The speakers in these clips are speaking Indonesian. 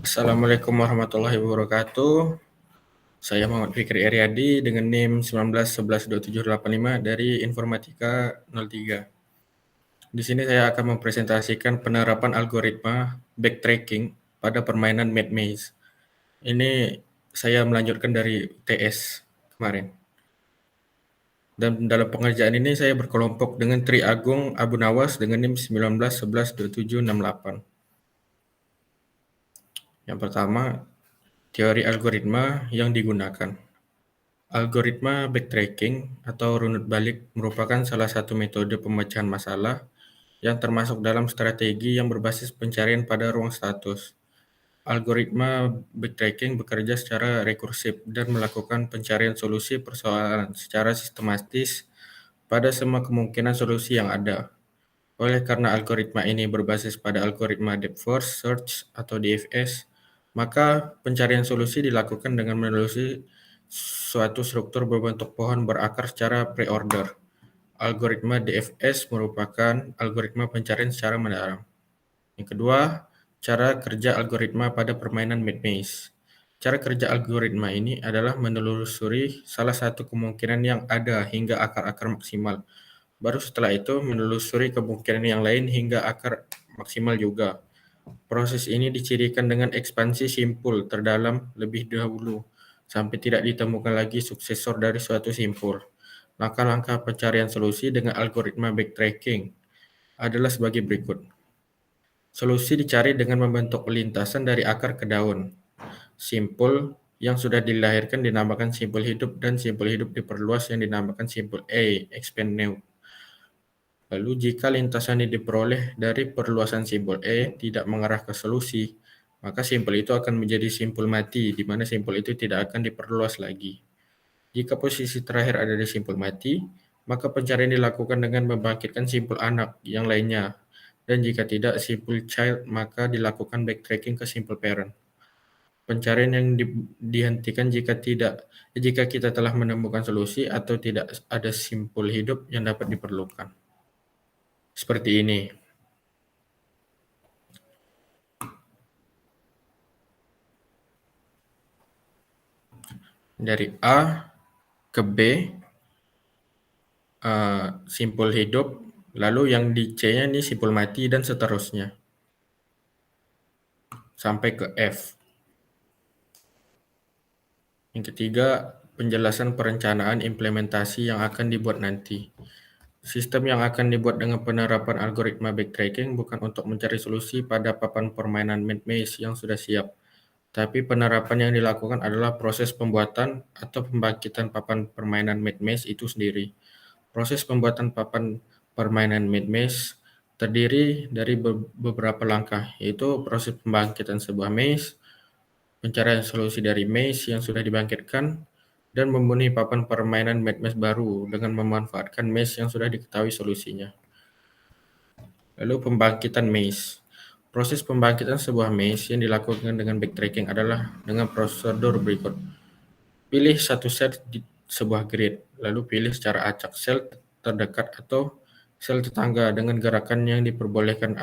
Assalamualaikum warahmatullahi wabarakatuh. Saya Muhammad Fikri Eryadi dengan NIM 19112785 dari Informatika 03. Di sini saya akan mempresentasikan penerapan algoritma backtracking pada permainan Mad Maze. Ini saya melanjutkan dari TS kemarin. Dan dalam pengerjaan ini saya berkelompok dengan Tri Agung Abu Nawas dengan NIM 19112768. Yang pertama, teori algoritma yang digunakan. Algoritma backtracking atau runut balik merupakan salah satu metode pemecahan masalah yang termasuk dalam strategi yang berbasis pencarian pada ruang status. Algoritma backtracking bekerja secara rekursif dan melakukan pencarian solusi persoalan secara sistematis pada semua kemungkinan solusi yang ada. Oleh karena algoritma ini berbasis pada algoritma depth first search atau DFS, maka pencarian solusi dilakukan dengan menelusuri suatu struktur berbentuk pohon berakar secara pre-order. Algoritma DFS merupakan algoritma pencarian secara mendalam. Yang kedua, cara kerja algoritma pada permainan Mad Maze. Cara kerja algoritma ini adalah menelusuri salah satu kemungkinan yang ada hingga akar-akar maksimal. Baru setelah itu menelusuri kemungkinan yang lain hingga akar maksimal juga. Proses ini dicirikan dengan ekspansi simpul terdalam lebih dahulu, sampai tidak ditemukan lagi suksesor dari suatu simpul. Langkah-langkah pencarian solusi dengan algoritma backtracking adalah sebagai berikut. Solusi dicari dengan membentuk lintasan dari akar ke daun. Simpul yang sudah dilahirkan dinamakan simpul hidup dan simpul hidup diperluas yang dinamakan simpul A, expand new. Lalu jika lintasan yang diperoleh dari perluasan simpul E tidak mengarah ke solusi, maka simpul itu akan menjadi simpul mati, di mana simpul itu tidak akan diperluas lagi. Jika posisi terakhir ada di simpul mati, maka pencarian dilakukan dengan membangkitkan simpul anak yang lainnya. Dan jika tidak simpul child, maka dilakukan backtracking ke simpul parent. Pencarian yang dihentikan jika kita telah menemukan solusi atau tidak ada simpul hidup yang dapat diperlukan. Seperti ini. Dari A ke B, simpul hidup, lalu yang di C-nya ini simpul mati, dan seterusnya. Sampai ke F. Yang ketiga, penjelasan perencanaan implementasi yang akan dibuat nanti. Sistem yang akan dibuat dengan penerapan algoritma backtracking bukan untuk mencari solusi pada papan permainan Mad Maze yang sudah siap, tapi penerapan yang dilakukan adalah proses pembuatan atau pembangkitan papan permainan Mad Maze itu sendiri. Proses pembuatan papan permainan Mad Maze terdiri dari beberapa langkah, yaitu proses pembangkitan sebuah maze, pencarian solusi dari maze yang sudah dibangkitkan, dan memenuhi papan permainan Mad Maze baru dengan memanfaatkan maze yang sudah diketahui solusinya. Lalu pembangkitan maze. Proses pembangkitan sebuah maze yang dilakukan dengan backtracking adalah dengan prosedur berikut. Pilih satu sel di sebuah grid, lalu pilih secara acak sel terdekat atau sel tetangga dengan gerakan yang diperbolehkan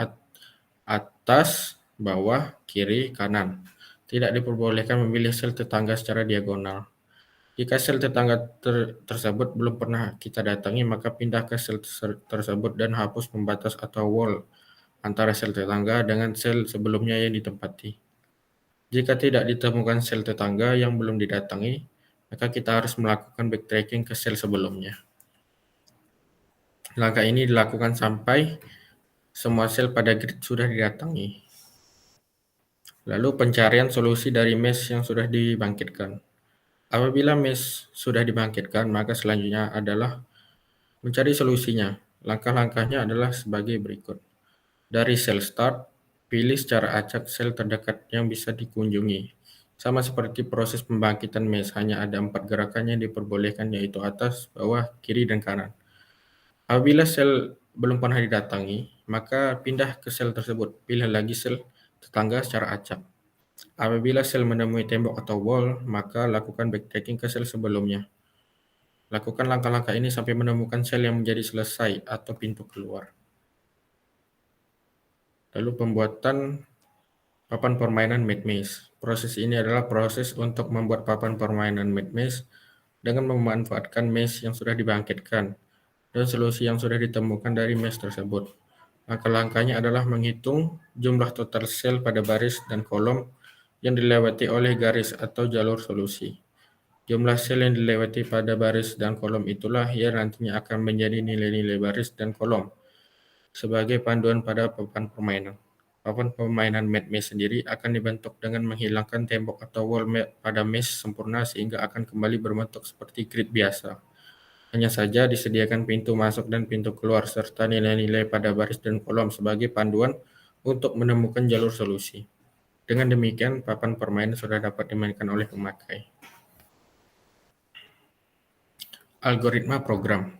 atas, bawah, kiri, kanan. Tidak diperbolehkan memilih sel tetangga secara diagonal. Jika sel tetangga tersebut belum pernah kita datangi, maka pindah ke sel tersebut dan hapus pembatas atau wall antara sel tetangga dengan sel sebelumnya yang ditempati. Jika tidak ditemukan sel tetangga yang belum didatangi, maka kita harus melakukan backtracking ke sel sebelumnya. Langkah ini dilakukan sampai semua sel pada grid sudah didatangi. Lalu pencarian solusi dari maze yang sudah dibangkitkan. Apabila maze sudah dibangkitkan, maka selanjutnya adalah mencari solusinya. Langkah-langkahnya adalah sebagai berikut. Dari sel start, pilih secara acak sel terdekat yang bisa dikunjungi. Sama seperti proses pembangkitan maze, hanya ada 4 gerakan yang diperbolehkan, yaitu atas, bawah, kiri, dan kanan. Apabila sel belum pernah didatangi, maka pindah ke sel tersebut. Pilih lagi sel tetangga secara acak. Apabila sel menemui tembok atau wall, maka lakukan backtracking ke sel sebelumnya. Lakukan langkah-langkah ini sampai menemukan sel yang menjadi selesai atau pintu keluar. Lalu pembuatan Papan permainan MathMaze. Proses ini adalah proses untuk membuat papan permainan MathMaze dengan memanfaatkan maze yang sudah dibangkitkan dan solusi yang sudah ditemukan dari maze tersebut. Langkah-langkahnya adalah menghitung jumlah total sel pada baris dan kolom yang dilewati oleh garis atau jalur solusi. Jumlah sel yang dilewati pada baris dan kolom itulah yang nantinya akan menjadi nilai-nilai baris dan kolom sebagai panduan pada papan permainan. Papan permainan MathMaze sendiri akan dibentuk dengan menghilangkan tembok atau wall pada maze sempurna sehingga akan kembali berbentuk seperti grid biasa. Hanya saja disediakan pintu masuk dan pintu keluar serta nilai-nilai pada baris dan kolom sebagai panduan untuk menemukan jalur solusi. Dengan demikian, papan permainan sudah dapat dimainkan oleh pemakai. Algoritma program.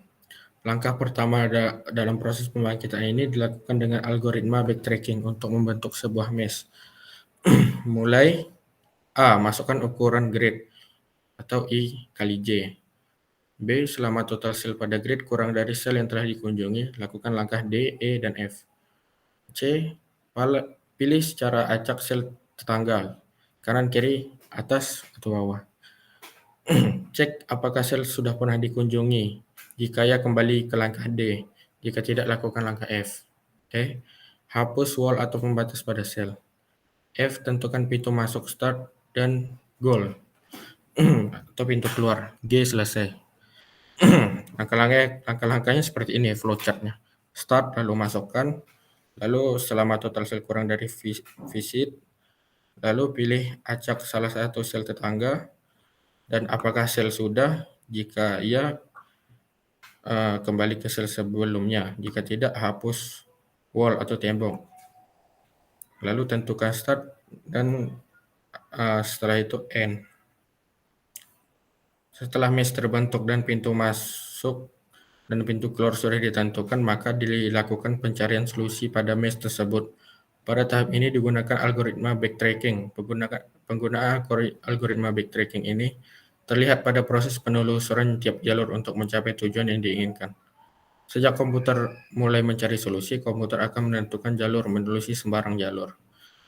Langkah pertama dalam proses pembangkitan ini dilakukan dengan algoritma backtracking untuk membentuk sebuah mesh. Mulai A. Masukkan ukuran grid atau I kali J. B. Selama total sel pada grid kurang dari sel yang telah dikunjungi, lakukan langkah D, E, dan F. C. Pilih secara acak sel tetangga, kanan, kiri, atas, atau bawah. Cek apakah sel sudah pernah dikunjungi. Jika ya, kembali ke langkah D. Jika tidak, lakukan langkah F. E. Hapus wall atau pembatas pada sel. F. Tentukan pintu masuk start dan goal atau pintu keluar. G. Selesai. Langkah-langkahnya seperti ini, flowchartnya. Start, lalu masukkan, lalu selama total sel kurang dari visit, lalu pilih acak salah satu sel tetangga, dan apakah sel sudah, jika iya, kembali ke sel sebelumnya, jika tidak, hapus wall atau tembok. Lalu tentukan start, dan setelah itu end. Setelah mesh terbentuk dan pintu masuk dan pintu keluar sudah ditentukan, maka dilakukan pencarian solusi pada mesh tersebut. Pada tahap ini digunakan algoritma backtracking. Penggunaan algoritma backtracking ini terlihat pada proses penelusuran tiap jalur untuk mencapai tujuan yang diinginkan. Sejak komputer mulai mencari solusi, komputer akan menentukan jalur menelusuri sembarang jalur.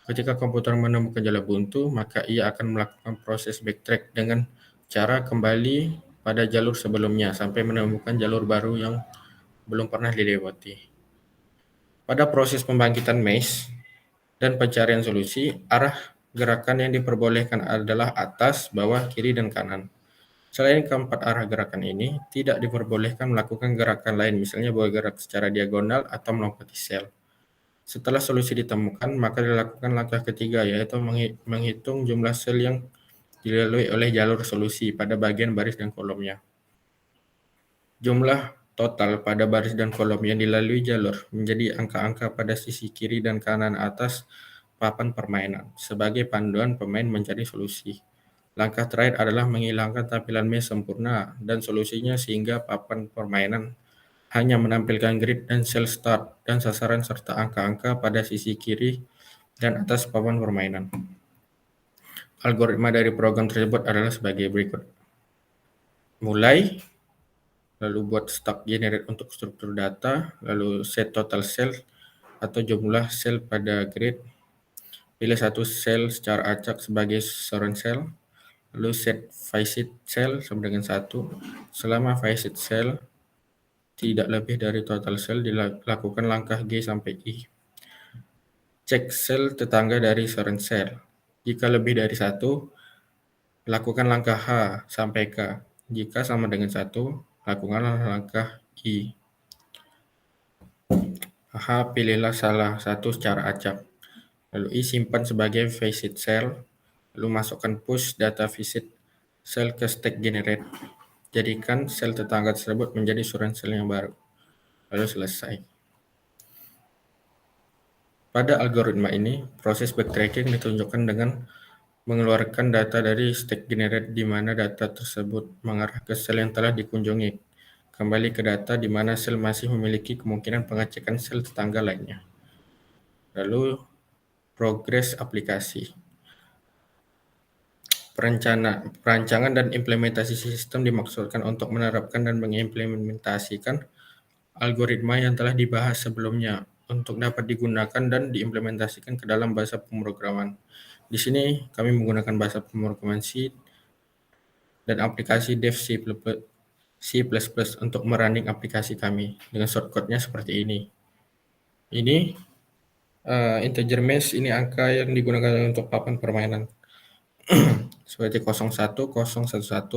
Ketika komputer menemukan jalur buntu, maka ia akan melakukan proses backtrack dengan cara kembali pada jalur sebelumnya sampai menemukan jalur baru yang belum pernah dilewati. Pada proses pembangkitan mesh dan pencarian solusi, arah gerakan yang diperbolehkan adalah atas, bawah, kiri, dan kanan. Selain keempat arah gerakan ini, tidak diperbolehkan melakukan gerakan lain, misalnya bergerak secara diagonal atau melompati sel. Setelah solusi ditemukan, maka dilakukan langkah ketiga, yaitu menghitung jumlah sel yang dilalui oleh jalur solusi pada bagian baris dan kolomnya. Jumlah total pada baris dan kolom yang dilalui jalur menjadi angka-angka pada sisi kiri dan kanan atas papan permainan sebagai panduan pemain mencari solusi. Langkah terakhir adalah menghilangkan tampilan mesh sempurna dan solusinya sehingga papan permainan hanya menampilkan grid dan sel start dan sasaran serta angka-angka pada sisi kiri dan atas papan permainan. Algoritma dari program tersebut adalah sebagai berikut. Mulai, lalu buat stack generate untuk struktur data, lalu set total cell atau jumlah sel pada grid, pilih satu sel secara acak sebagai surround cell, lalu set visit cell sama dengan 1. Selama visit cell tidak lebih dari total cell, dilakukan langkah G sampai I. Cek sel tetangga dari surround cell. Jika lebih dari 1, lakukan langkah H sampai K. Jika sama dengan 1, lakukanlah langkah I. H, pilihlah salah satu secara acak. Lalu I simpan sebagai visit cell. Lalu masukkan push data visit cell ke stack generate. Jadikan sel tetangga tersebut menjadi surround cell yang baru. Lalu selesai. Pada algoritma ini, proses backtracking ditunjukkan dengan mengeluarkan data dari stack generate di mana data tersebut mengarah ke sel yang telah dikunjungi, kembali ke data di mana sel masih memiliki kemungkinan pengecekan sel tetangga lainnya. Lalu, progres aplikasi. Perancangan dan implementasi sistem dimaksudkan untuk menerapkan dan mengimplementasikan algoritma yang telah dibahas sebelumnya untuk dapat digunakan dan diimplementasikan ke dalam bahasa pemrograman. Di sini kami menggunakan bahasa pemrograman C dan aplikasi dev C++ untuk merunning aplikasi kami dengan shortcut-nya seperti ini. Ini integer mesh, ini angka yang digunakan untuk papan permainan. Seperti 01, 011,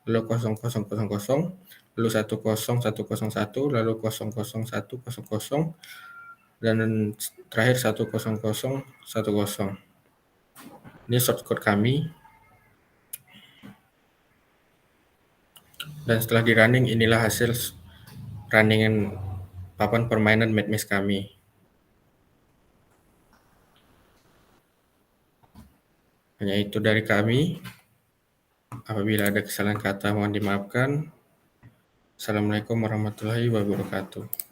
lalu 0000, lalu 10101, lalu 00110, dan terakhir 10010. Ini shortcode kami. Dan setelah di running, inilah hasil runningan papan permainan MadMesh kami. Hanya itu dari kami. Apabila ada kesalahan kata mohon dimaafkan. Assalamualaikum warahmatullahi wabarakatuh.